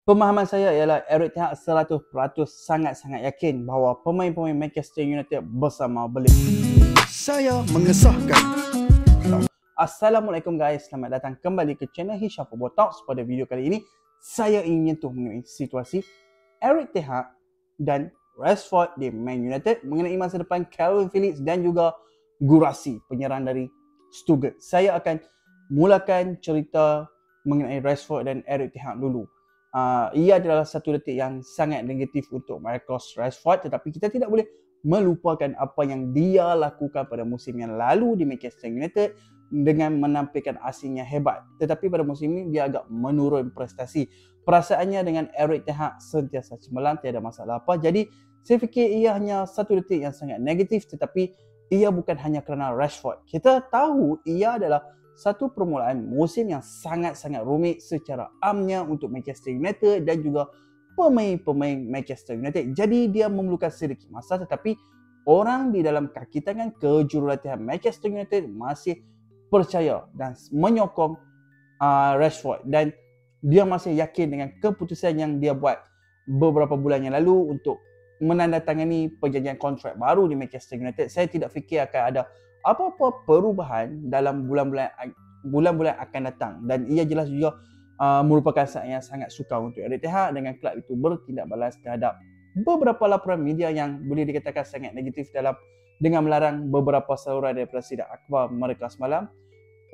Pemahaman saya ialah Erik Ten Hag 100% sangat-sangat yakin bahawa pemain-pemain Manchester United bersama beliau. Saya mengesahkan. Assalamualaikum guys, selamat datang kembali ke channel Hisham Football Talks. Pada video kali ini, saya ingin menyentuh mengenai situasi Erik Ten Hag dan Rashford di Man United mengenai masa depan Calvin Phillips dan juga Guirassy, penyerang dari Stuttgart. Saya akan mulakan cerita mengenai Rashford dan Erik Ten Hag dulu. Ia adalah satu detik yang sangat negatif untuk Marcus Rashford, tetapi kita tidak boleh melupakan apa yang dia lakukan pada musim yang lalu di Manchester United dengan menampilkan asingnya hebat. Tetapi pada musim ini dia agak menurun prestasi. Perasaannya dengan Erik Ten Hag sentiasa cemerlang, tiada masalah apa. Jadi saya fikir ia hanya satu detik yang sangat negatif, tetapi ia bukan hanya kerana Rashford. Kita tahu ia adalah satu permulaan musim yang sangat-sangat rumit secara amnya untuk Manchester United dan juga pemain-pemain Manchester United. Jadi dia memerlukan sedikit masa, tetapi orang di dalam kaki tangan kejurulatihan Manchester United masih percaya dan menyokong Rashford, dan dia masih yakin dengan keputusan yang dia buat beberapa bulan yang lalu untuk menandatangani perjanjian kontrak baru di Manchester United. Saya tidak fikir akan ada apa-apa perubahan dalam bulan-bulan akan datang, dan ia jelas juga merupakan saat yang sangat sukar untuk Erik Ten Hag dengan kelab itu bertindak balas terhadap beberapa laporan media yang boleh dikatakan sangat negatif dengan melarang beberapa saluran daripada sidang akhbar mereka semalam.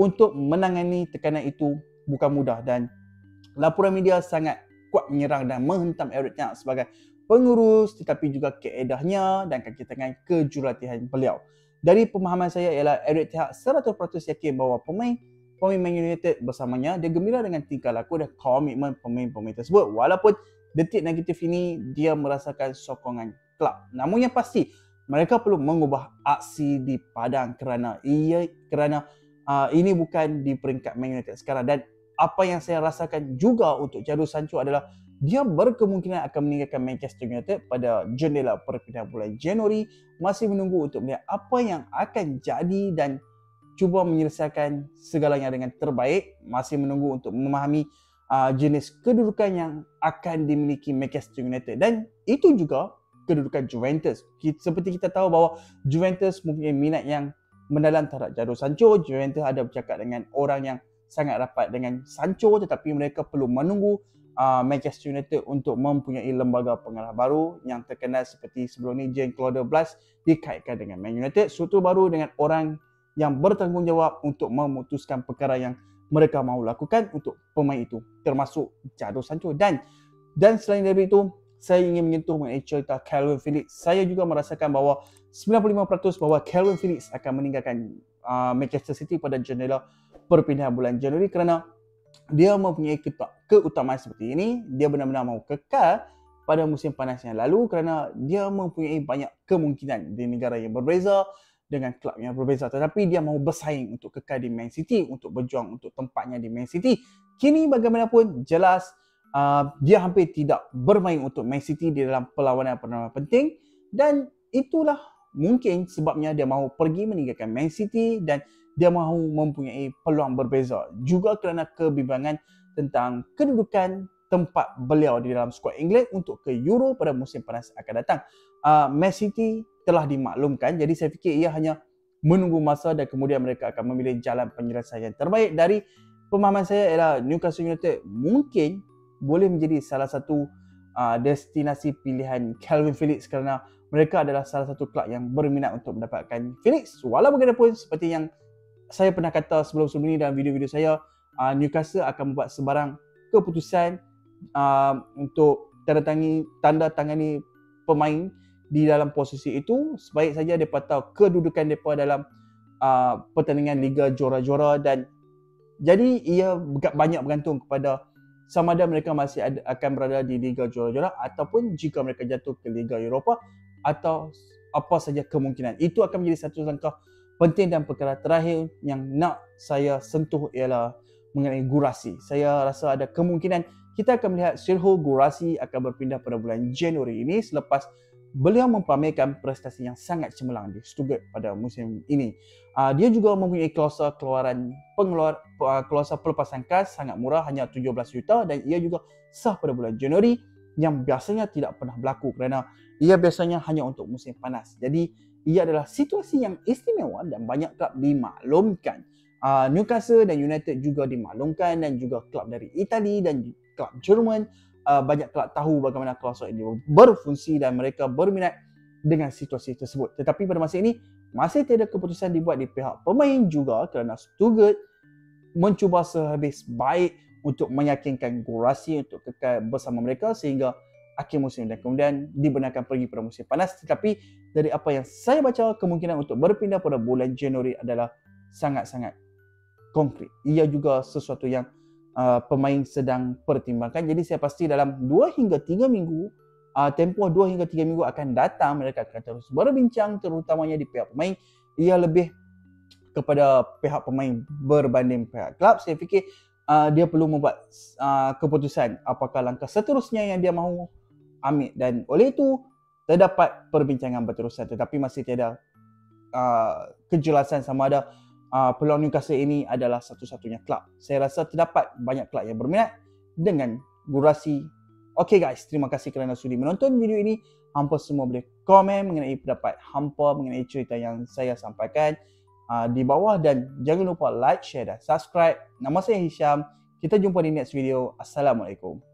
Untuk menangani tekanan itu bukan mudah, dan laporan media sangat kuat menyerang dan menghentam Erik Ten Hag sebagai pengurus, tetapi juga keedahnya dan kaki tangan kejurulatihan beliau. Dari pemahaman saya ialah Erik Ten Hag 100% yakin bahawa pemain Man United bersamanya dia gembira dengan tingkah laku dan komitmen pemain-pemain tersebut, walaupun detik negatif ini dia merasakan sokongan kelab. Namun yang pasti mereka perlu mengubah aksi di padang kerana ini bukan di peringkat Man United sekarang. Dan apa yang saya rasakan juga untuk Jadon Sancho adalah dia berkemungkinan akan meninggalkan Manchester United pada jendela perpindahan bulan Januari. Masih menunggu untuk melihat apa yang akan jadi dan cuba menyelesaikan segalanya dengan terbaik. Masih menunggu untuk memahami jenis kedudukan yang akan dimiliki Manchester United, dan itu juga kedudukan Juventus. Seperti kita tahu bahawa Juventus mempunyai minat yang mendalam terhadap Jadon Sancho. Juventus ada bercakap dengan orang yang sangat rapat dengan Sancho, tetapi mereka perlu menunggu Manchester United untuk mempunyai lembaga pengarah baru yang terkenal seperti sebelum ni Jean-Claude Blas dikaitkan dengan Man United. Struktur baru dengan orang yang bertanggungjawab untuk memutuskan perkara yang mereka mahu lakukan untuk pemain itu, termasuk Jadon Sancho. Dan selain dari itu, saya ingin menyentuh mengenai cerita Calvin Phillips. Saya juga merasakan bahawa 95% bahawa Calvin Phillips akan meninggalkan Manchester City pada jendela perpindahan bulan Januari kerana dia mempunyai keutamaan seperti ini. Dia benar-benar mahu kekal pada musim panas yang lalu kerana dia mempunyai banyak kemungkinan di negara yang berbeza dengan kelab yang berbeza, tetapi dia mahu bersaing untuk kekal di Man City, untuk berjuang untuk tempatnya di Man City. Kini bagaimanapun jelas dia hampir tidak bermain untuk Man City di dalam perlawanan penting, dan itulah mungkin sebabnya dia mahu pergi meninggalkan Man City dan dia mahu mempunyai peluang berbeza. Juga kerana kebimbangan tentang kedudukan tempat beliau di dalam skuad England untuk ke Euro pada musim panas akan datang. Man City telah dimaklumkan, jadi saya fikir ia hanya menunggu masa dan kemudian mereka akan memilih jalan penyelesaian terbaik. Dari pemahaman saya ialah Newcastle United mungkin boleh menjadi salah satu destinasi pilihan Calvin Phillips kerana mereka adalah salah satu kelab yang berminat untuk mendapatkan Phillips. Walau bagaimanapun, seperti yang saya pernah kata sebelum-sebelum ini dalam video-video saya, Newcastle akan membuat sebarang keputusan untuk tanda tangani pemain di dalam posisi itu. Sebaik saja mereka tahu kedudukan mereka dalam pertandingan Liga Juara-Juara, dan jadi ia banyak bergantung kepada sama ada mereka masih akan berada di Liga Juara-Juara ataupun jika mereka jatuh ke Liga Eropah atau apa saja kemungkinan. Itu akan menjadi satu langkah penting. Dan perkara terakhir yang nak saya sentuh ialah mengenai Guirassy. Saya rasa ada kemungkinan kita akan melihat Serhou Guirassy akan berpindah pada bulan Januari ini selepas beliau mempamerkan prestasi yang sangat cemerlang di Stuttgart pada musim ini. Dia juga mempunyai klausul klausul pelepasan kas sangat murah, hanya 17 juta, dan ia juga sah pada bulan Januari yang biasanya tidak pernah berlaku kerana ia biasanya hanya untuk musim panas. Jadi ia adalah situasi yang istimewa dan banyak klub dimaklumkan. Newcastle dan United juga dimaklumkan, dan juga klub dari Itali dan klub Jerman. Banyak kelab tahu bagaimana klausul ini berfungsi dan mereka berminat dengan situasi tersebut. Tetapi pada masa ini masih tiada keputusan dibuat di pihak pemain juga kerana Stuttgart mencuba sehabis baik untuk meyakinkan Guirassy untuk kekal bersama mereka sehingga akhir musim dan kemudian dibenarkan pergi pada musim panas. Tetapi dari apa yang saya baca, kemungkinan untuk berpindah pada bulan Januari adalah sangat-sangat konkret. Ia juga sesuatu yang pemain sedang pertimbangkan. Jadi saya pasti dalam 2 hingga 3 minggu, tempoh 2 hingga 3 minggu akan datang, mereka akan terus berbincang, terutamanya di pihak pemain. Ia lebih kepada pihak pemain berbanding pihak klub. Saya fikir dia perlu membuat keputusan apakah langkah seterusnya yang dia mahu ambil, dan oleh itu terdapat perbincangan berterusan, tetapi masih tiada kejelasan sama ada peluang Newcastle ini adalah satu-satunya klub. Saya rasa terdapat banyak klub yang berminat dengan Guirassy. Okay guys, terima kasih kerana sudi menonton video ini. Hampa semua boleh komen mengenai pendapat hampa mengenai cerita yang saya sampaikan di bawah, dan jangan lupa like, share dan subscribe. Nama saya Hisham. Kita jumpa di next video. Assalamualaikum.